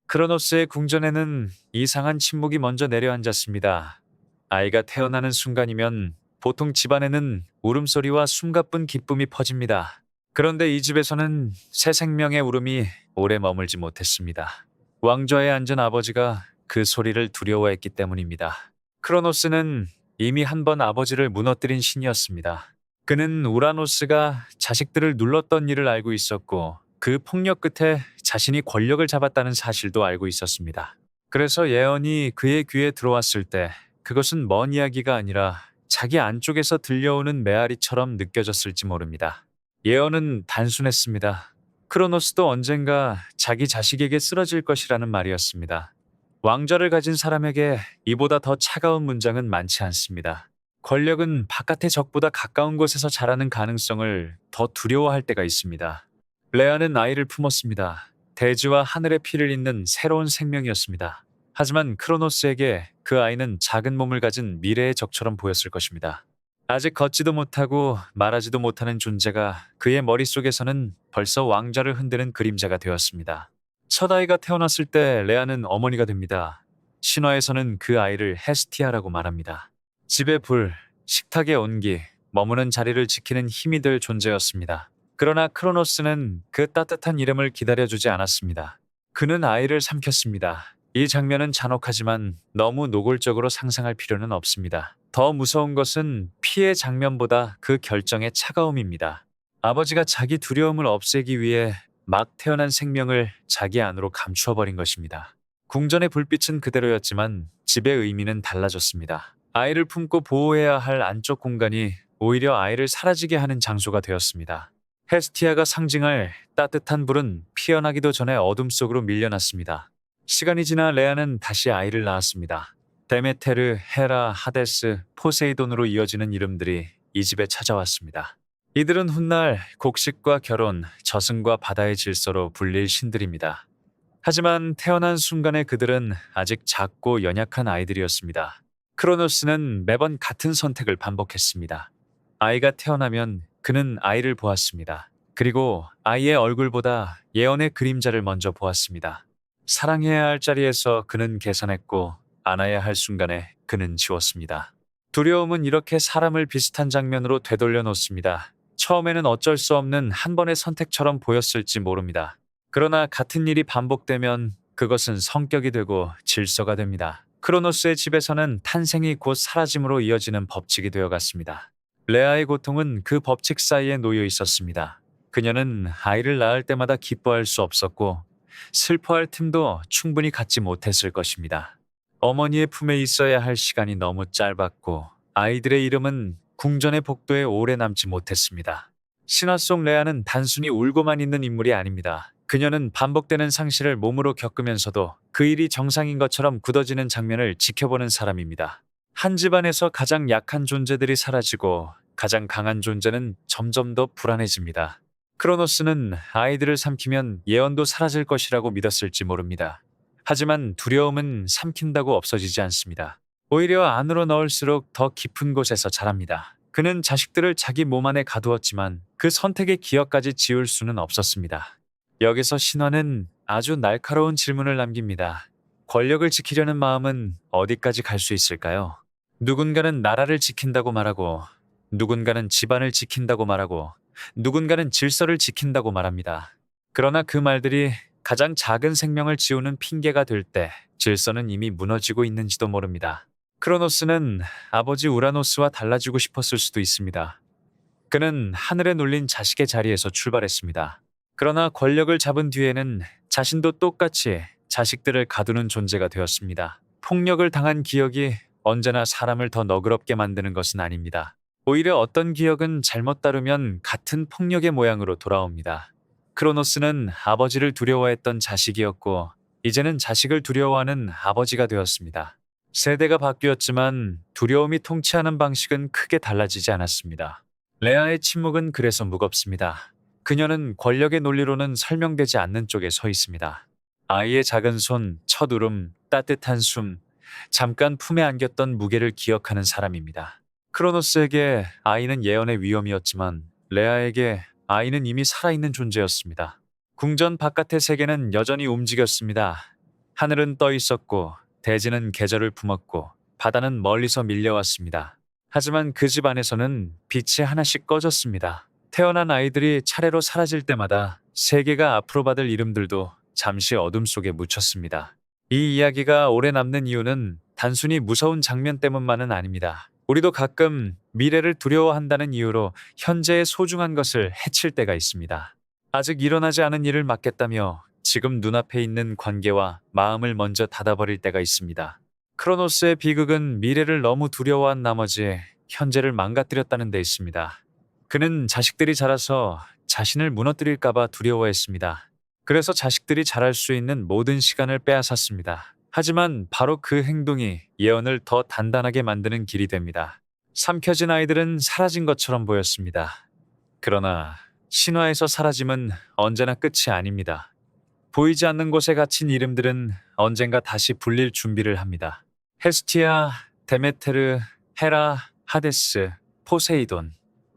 크로노스의 궁전에는 이상한 침묵이 먼저 내려앉았습니다. 아이가 태어나는 순간이면 보통 집안에는 울음소리와 숨가쁜 기쁨이 퍼집니다. 그런데 이 집에서는 새 생명의 울음이 오래 머물지 못했습니다. 왕좌에 앉은 아버지가 그 소리를 두려워했기 때문입니다. 크로노스는 이미 한 번 아버지를 무너뜨린 신이었습니다. 그는 우라노스가 자식들을 눌렀던 일을 알고 있었고 그 폭력 끝에 자신이 권력을 잡았다는 사실도 알고 있었습니다. 그래서 예언이 그의 귀에 들어왔을 때 그것은 먼 이야기가 아니라 자기 안쪽에서 들려오는 메아리처럼 느껴졌을지 모릅니다. 예언은 단순했습니다. 크로노스도 언젠가 자기 자식에게 쓰러질 것이라는 말이었습니다. 왕좌를 가진 사람에게 이보다 더 차가운 문장은 많지 않습니다. 권력은 바깥의 적보다 가까운 곳에서 자라는 가능성을 더 두려워할 때가 있습니다. 레아는 아이를 품었습니다. 대지와 하늘의 피를 잇는 새로운 생명이었습니다. 하지만 크로노스에게 그 아이는 작은 몸을 가진 미래의 적처럼 보였을 것입니다. 아직 걷지도 못하고 말하지도 못하는 존재가 그의 머릿속에서는 벌써 왕좌를 흔드는 그림자가 되었습니다. 첫 아이가 태어났을 때 레아는 어머니가 됩니다. 신화에서는 그 아이를 헤스티아라고 말합니다. 집의 불, 식탁의 온기, 머무는 자리를 지키는 힘이 될 존재였습니다. 그러나 크로노스는 그 따뜻한 이름을 기다려주지 않았습니다. 그는 아이를 삼켰습니다. 이 장면은 잔혹하지만 너무 노골적으로 상상할 필요는 없습니다. 더 무서운 것은 피해 장면보다 그 결정의 차가움입니다. 아버지가 자기 두려움을 없애기 위해 막 태어난 생명을 자기 안으로 감추어버린 것입니다. 궁전의 불빛은 그대로였지만 집의 의미는 달라졌습니다. 아이를 품고 보호해야 할 안쪽 공간이 오히려 아이를 사라지게 하는 장소가 되었습니다. 헤스티아가 상징할 따뜻한 불은 피어나기도 전에 어둠 속으로 밀려났습니다. 시간이 지나 레아는 다시 아이를 낳았습니다. 데메테르, 헤라, 하데스, 포세이돈으로 이어지는 이름들이 이 집에 찾아왔습니다. 이들은 훗날 곡식과 결혼, 저승과 바다의 질서로 불릴 신들입니다. 하지만 태어난 순간의 그들은 아직 작고 연약한 아이들이었습니다. 크로노스는 매번 같은 선택을 반복했습니다. 아이가 태어나면 그는 아이를 보았습니다. 그리고 아이의 얼굴보다 예언의 그림자를 먼저 보았습니다. 사랑해야 할 자리에서 그는 계산했고 안아야 할 순간에 그는 지웠습니다. 두려움은 이렇게 사람을 비슷한 장면으로 되돌려 놓습니다. 처음에는 어쩔 수 없는 한 번의 선택처럼 보였을지 모릅니다. 그러나 같은 일이 반복되면 그것은 성격이 되고 질서가 됩니다. 크로노스의 집에서는 탄생이 곧 사라짐으로 이어지는 법칙이 되어갔습니다. 레아의 고통은 그 법칙 사이에 놓여 있었습니다. 그녀는 아이를 낳을 때마다 기뻐할 수 없었고 슬퍼할 틈도 충분히 갖지 못했을 것입니다. 어머니의 품에 있어야 할 시간이 너무 짧았고 아이들의 이름은 궁전의 복도에 오래 남지 못했습니다. 신화 속 레아는 단순히 울고만 있는 인물이 아닙니다. 그녀는 반복되는 상실을 몸으로 겪으면서도 그 일이 정상인 것처럼 굳어지는 장면을 지켜보는 사람입니다. 한 집안에서 가장 약한 존재들이 사라지고 가장 강한 존재는 점점 더 불안해집니다. 크로노스는 아이들을 삼키면 예언도 사라질 것이라고 믿었을지 모릅니다. 하지만 두려움은 삼킨다고 없어지지 않습니다. 오히려 안으로 넣을수록 더 깊은 곳에서 자랍니다. 그는 자식들을 자기 몸 안에 가두었지만 그 선택의 기억까지 지울 수는 없었습니다. 여기서 신화는 아주 날카로운 질문을 남깁니다. 권력을 지키려는 마음은 어디까지 갈 수 있을까요? 누군가는 나라를 지킨다고 말하고, 누군가는 집안을 지킨다고 말하고, 누군가는 질서를 지킨다고 말합니다. 그러나 그 말들이 가장 작은 생명을 지우는 핑계가 될 때 질서는 이미 무너지고 있는지도 모릅니다. 크로노스는 아버지 우라노스와 달라지고 싶었을 수도 있습니다. 그는 하늘에 놀린 자식의 자리에서 출발했습니다. 그러나 권력을 잡은 뒤에는 자신도 똑같이 자식들을 가두는 존재가 되었습니다. 폭력을 당한 기억이 언제나 사람을 더 너그럽게 만드는 것은 아닙니다. 오히려 어떤 기억은 잘못 다루면 같은 폭력의 모양으로 돌아옵니다. 크로노스는 아버지를 두려워했던 자식이었고 이제는 자식을 두려워하는 아버지가 되었습니다. 세대가 바뀌었지만 두려움이 통치하는 방식은 크게 달라지지 않았습니다. 레아의 침묵은 그래서 무겁습니다. 그녀는 권력의 논리로는 설명되지 않는 쪽에 서 있습니다. 아이의 작은 손, 첫 울음, 따뜻한 숨, 잠깐 품에 안겼던 무게를 기억하는 사람입니다. 크로노스에게 아이는 예언의 위험이었지만 레아에게 아이는 이미 살아있는 존재였습니다. 궁전 바깥의 세계는 여전히 움직였습니다. 하늘은 떠 있었고 대지는 계절을 품었고 바다는 멀리서 밀려왔습니다. 하지만 그 집 안에서는 빛이 하나씩 꺼졌습니다. 태어난 아이들이 차례로 사라질 때마다 세계가 앞으로 받을 이름들도 잠시 어둠 속에 묻혔습니다. 이 이야기가 오래 남는 이유는 단순히 무서운 장면 때문만은 아닙니다. 우리도 가끔 미래를 두려워한다는 이유로 현재의 소중한 것을 해칠 때가 있습니다. 아직 일어나지 않은 일을 막겠다며 지금 눈앞에 있는 관계와 마음을 먼저 닫아버릴 때가 있습니다. 크로노스의 비극은 미래를 너무 두려워한 나머지 현재를 망가뜨렸다는 데 있습니다. 그는 자식들이 자라서 자신을 무너뜨릴까봐 두려워했습니다. 그래서 자식들이 자랄 수 있는 모든 시간을 빼앗았습니다. 하지만 바로 그 행동이 예언을 더 단단하게 만드는 길이 됩니다. 삼켜진 아이들은 사라진 것처럼 보였습니다. 그러나 신화에서 사라짐은 언제나 끝이 아닙니다. 보이지 않는 곳에 갇힌 이름들은 언젠가 다시 불릴 준비를 합니다. 헤스티아, 데메테르, 헤라, 하데스, 포세이돈.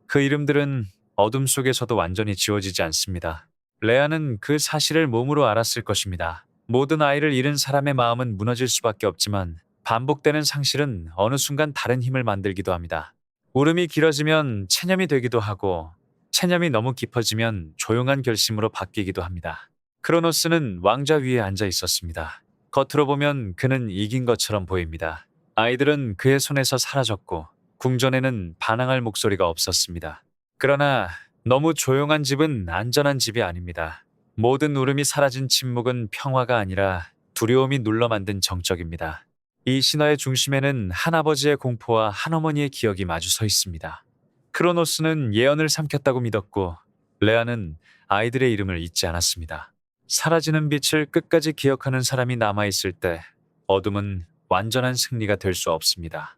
그 이름들은 어둠 속에서도 완전히 지워지지 않습니다. 레아는 그 사실을 몸으로 알았을 것입니다. 모든 아이를 잃은 사람의 마음은 무너질 수밖에 없지만 반복되는 상실은 어느 순간 다른 힘을 만들기도 합니다. 울음이 길어지면 체념이 되기도 하고 체념이 너무 깊어지면 조용한 결심으로 바뀌기도 합니다. 크로노스는 왕좌 위에 앉아 있었습니다. 겉으로 보면 그는 이긴 것처럼 보입니다. 아이들은 그의 손에서 사라졌고 궁전에는 반항할 목소리가 없었습니다. 그러나 너무 조용한 집은 안전한 집이 아닙니다. 모든 울음이 사라진 침묵은 평화가 아니라 두려움이 눌러 만든 정적입니다. 이 신화의 중심에는 한 아버지의 공포와 한 어머니의 기억이 마주 서 있습니다. 크로노스는 예언을 삼켰다고 믿었고 레아는 아이들의 이름을 잊지 않았습니다. 사라지는 빛을 끝까지 기억하는 사람이 남아있을 때 어둠은 완전한 승리가 될 수 없습니다.